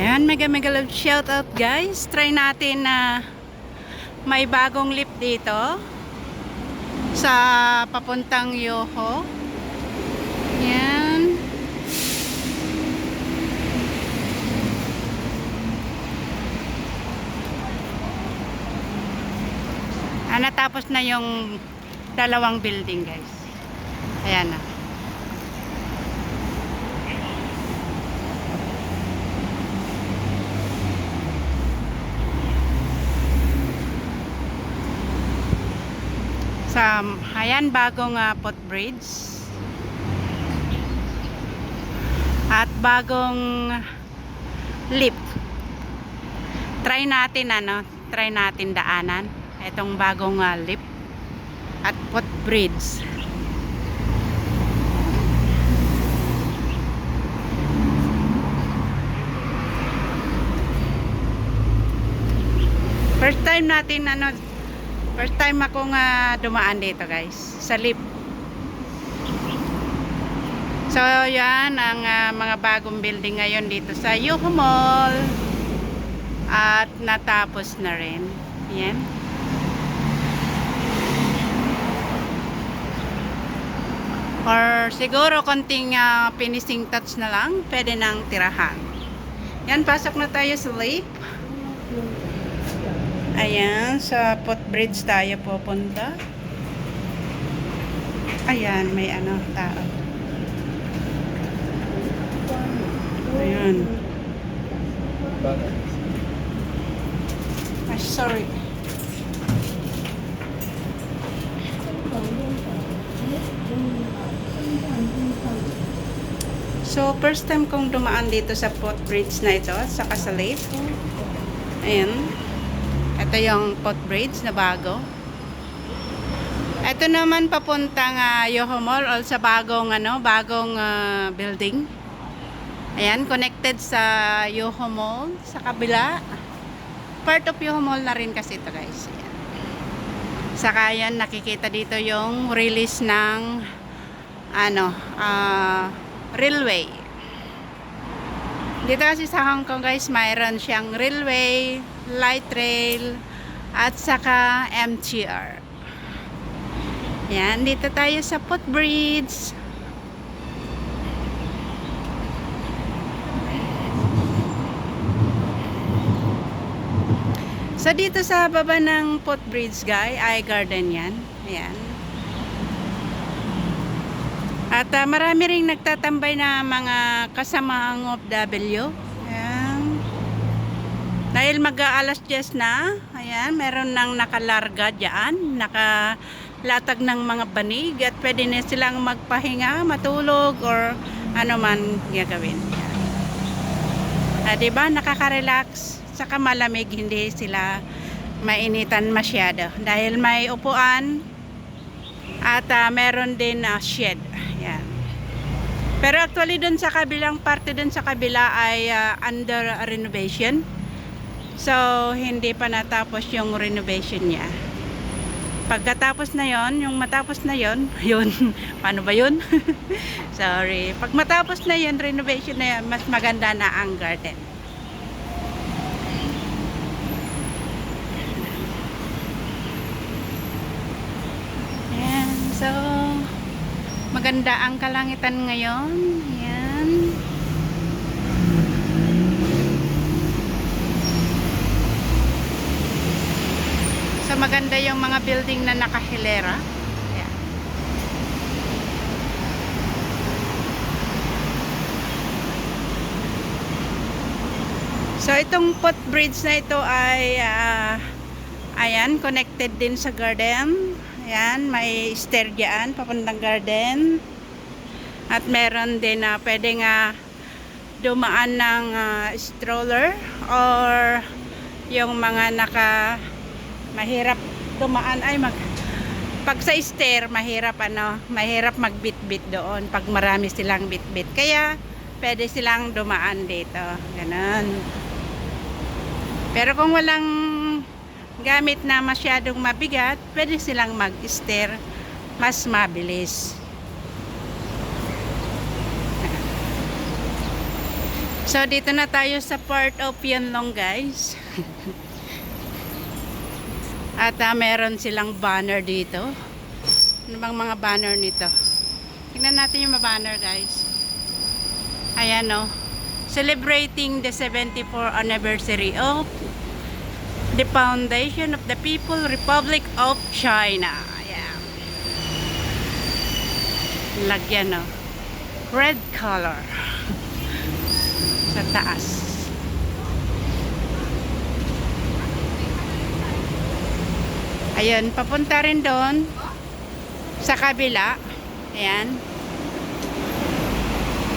Ayan, mega love shout out guys. Try natin na may bagong lift dito sa papuntang Yoho. Ayan. Natapos na yung dalawang building guys. Ayan na. Ayan, bagong footbridge at bagong lift. Try natin daanan itong bagong lift at footbridge. First time akong dumaan dito guys sa lift. So yan ang mga bagong building ngayon dito sa Yoho Mall at natapos na rin. Yan. Or siguro konting finishing touch na lang, pwede nang tirahan. Yan, pasok na tayo sa lift. Ayan, sa footbridge tayo pupunta. Ayan, may tao. Ayan. Ay, sorry. So, first time kong dumaan dito sa footbridge na ito, saka sa lift. Ayan. Ito yung footbridge na bago. Ito naman papuntang Yoho Mall o sa bagong building. Ayan, connected sa Yoho Mall sa kabila. Part of Yoho Mall na rin kasi ito guys. Ayan. Saka yan, nakikita dito yung release ng railway. Dito kasi sa Hong Kong guys, mayroon siyang railway, light rail, at saka MTR. Yan, dito tayo sa footbridge. So dito sa baba ng footbridge guys, ay garden yan. Ayan. At marami ring nagtatambay na mga kasamaang OFW. Ayan. Dahil mag-aalas 10 na, ayan, meron nang nakalarga dyan, nakalatag ng mga banig at pwede na silang magpahinga, matulog, or ano man gagawin. Diba, nakaka-relax, saka malamig, hindi sila mainitan masyado. Dahil may upuan at meron din shed. Ayan. Pero actually dun sa kabilang parte dun sa kabila ay under renovation. So hindi pa natapos yung renovation niya. Pagkatapos na yon, yung matapos na yon, yun, paano ba yun? Sorry. Pag matapos na yun, renovation na yun, mas maganda na ang garden. Ayan. So maganda ang kalangitan ngayon. Ayan. So maganda yung mga building na nakahilera. Ayan. So itong footbridge na ito ay ayan, connected din sa garden. Ayan, may stair dyan, papuntang garden. At meron din na pwedeng dumaan ng stroller or yung mga mahirap dumaan ay pag sa stair mahirap magbitbit doon pag marami silang bitbit. Kaya pwede silang dumaan dito. Ganun. Pero kung walang gamit na masyadong mabigat, pwede silang mag-stair, mas mabilis. So, dito na tayo sa part of Yanlong, guys. At meron silang banner dito. Ano bang mga banner nito? Tingnan natin yung mga banner, guys. Ayan, no. Celebrating the 74th anniversary of the Foundation of the People Republic of China. Ayan. Lagyan, no. Red color. Sa taas. Ayun, papunta rin doon sa kabila. Ayan.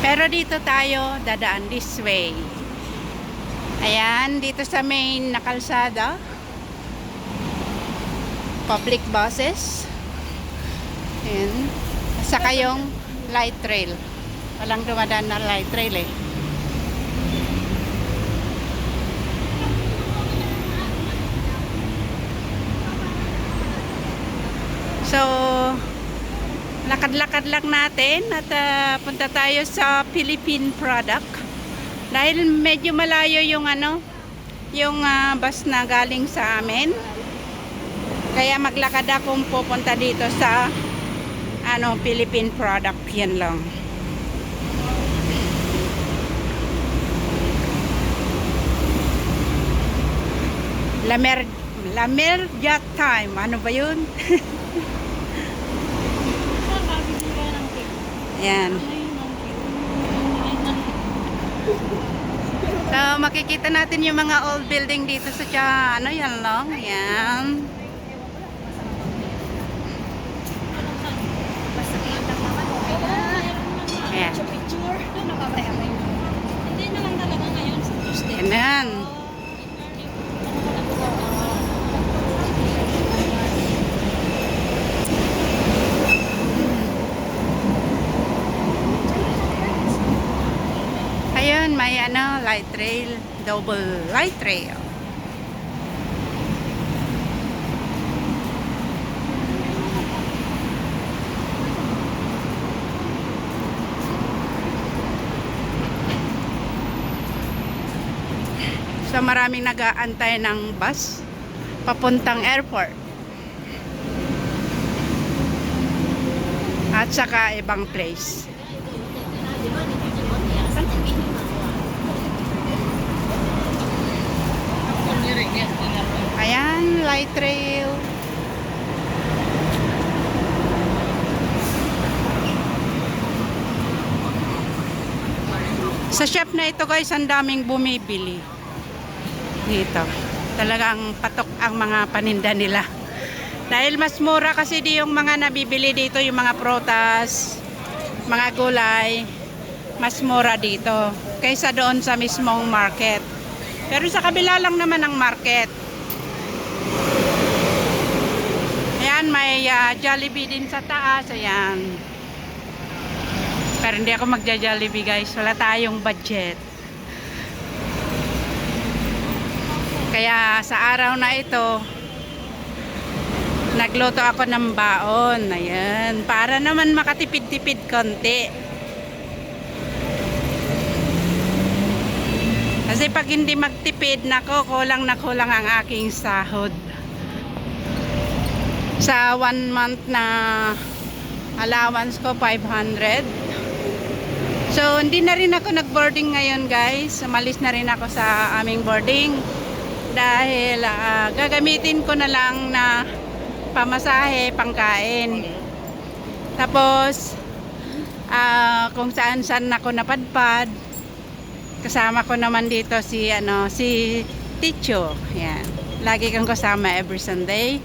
Pero dito tayo dadaan this way. Ayan, dito sa main na kalsada. Public buses. Ayan. Saka yung light rail. Walang dumadaan na light rail eh. So, lakad-lakad lang natin at punta tayo sa Philippine product. Dahil medyo malayo yung bus na galing sa amin. Kaya maglakad akong pupunta dito sa Philippine product. Yan lang. Lamerja time. Ano ba yun? Ayan. So, makikita natin yung mga old building dito sa yan lang. Ayan. Ayan. Hindi na lang talaga ngayon sa Tuesday. Ayan. Ayun, may light rail, double light rail. So maraming nag-aantay ng bus papuntang airport. At saka ibang place. Ayan, light rail. Sa shop na ito, guys, ang daming bumibili. Dito. Talagang patok ang mga paninda nila. Dahil mas mura kasi yung mga nabibili dito, yung mga prutas, mga gulay, mas mura dito kaysa doon sa mismong market. Pero sa kabila lang naman ang market. Ayan, may Jollibee din sa taas. Ayan. Pero hindi ako magja-Jollibee, guys. Wala tayong budget. Kaya sa araw na ito, nagluto ako ng baon. Ayan. Para naman makatipid-tipid konti. Kasi pag hindi magtipid, kulang na kulang ang aking sahod. Sa 1 month na allowance ko, 500. So, hindi na rin ako nag-boarding ngayon, guys. Umalis na rin ako sa aming boarding. Dahil gagamitin ko na lang na pamasahe, pangkain. Tapos, kung saan-saan ako napadpad, kasama ko naman dito si Ticho. Yan. Lagi kang kasama every Sunday.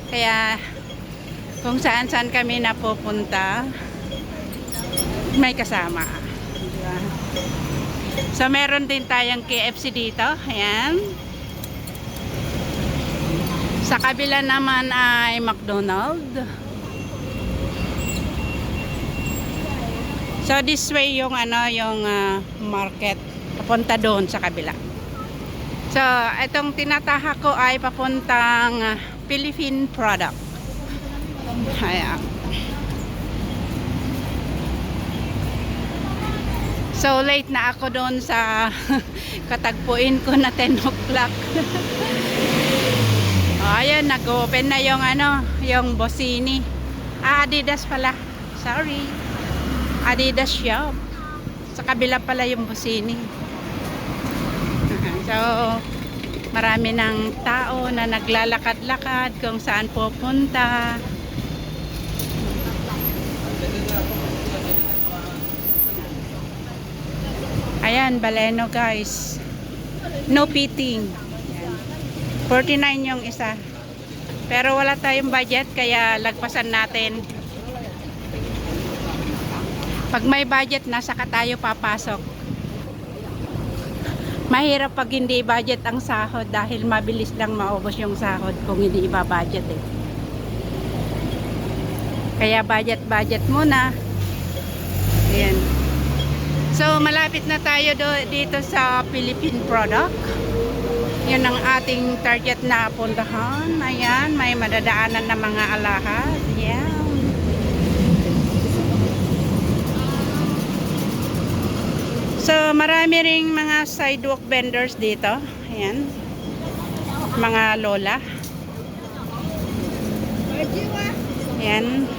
Kaya kung saan-saan kami napupunta, may kasama. Diba? So meron din tayong KFC dito. Ayan. Sa kabila naman ay McDonald's. So this way yung market papunta doon sa kabila. So itong tinatahak ko ay papuntang Philippine product. Ayan. So late na ako doon sa katagpuin ko na 10 o'clock. Oh, ayan, nag-open na yung yung Bossini. Adidas pala. Sorry. Adidas shop. Sa kabila pala yung Bossini. So, marami ng tao na naglalakad-lakad kung saan pupunta. Ayan, Baleno guys. No fitting. Ayan. 49 yung isa. Pero wala tayong budget kaya lagpasan natin. Pag may budget, nasa ka tayo papasok. Mahirap pag hindi budget ang sahod dahil mabilis lang maubos yung sahod kung hindi iba-budget eh. Kaya budget muna. Ayan. So malapit na tayo dito sa Philippine product. Yun ang ating target na puntahan. Ayan, may madadaanan na mga alahas. Ayan. So, marami ring mga sidewalk vendors dito. Ayan. Mga lola. Ayan.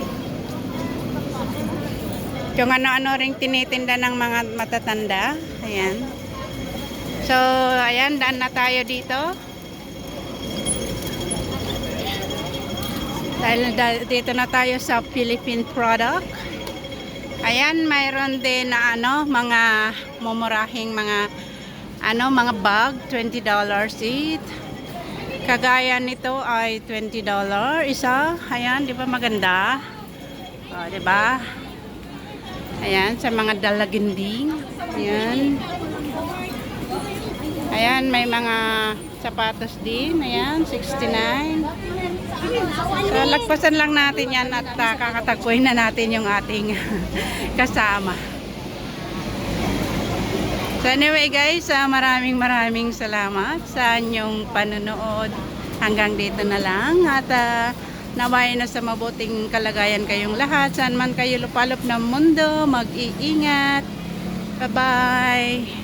Yung ano-ano ring tinitinda ng mga matatanda. Ayan. So, ayan. Daan na tayo dito. Dahil dito na tayo sa Philippine product. Ayan, mayroon din na mga mumurahing mga bag, $20 each. Kagaya nito ay $20 isa. Ayan, 'di ba maganda? Oh, 'di ba? Ayan, sa mga dalaginding. Ayan. Ayan, may mga sapatos din. Ayan, 69. So, lagpasan lang natin yan at kakatagpuin na natin yung ating kasama. So, anyway guys, maraming salamat sa inyong panonood. Hanggang dito na lang at naway na sa mabuting kalagayan kayong lahat. Saan man kayo lupalop ng mundo, mag-iingat. Bye-bye!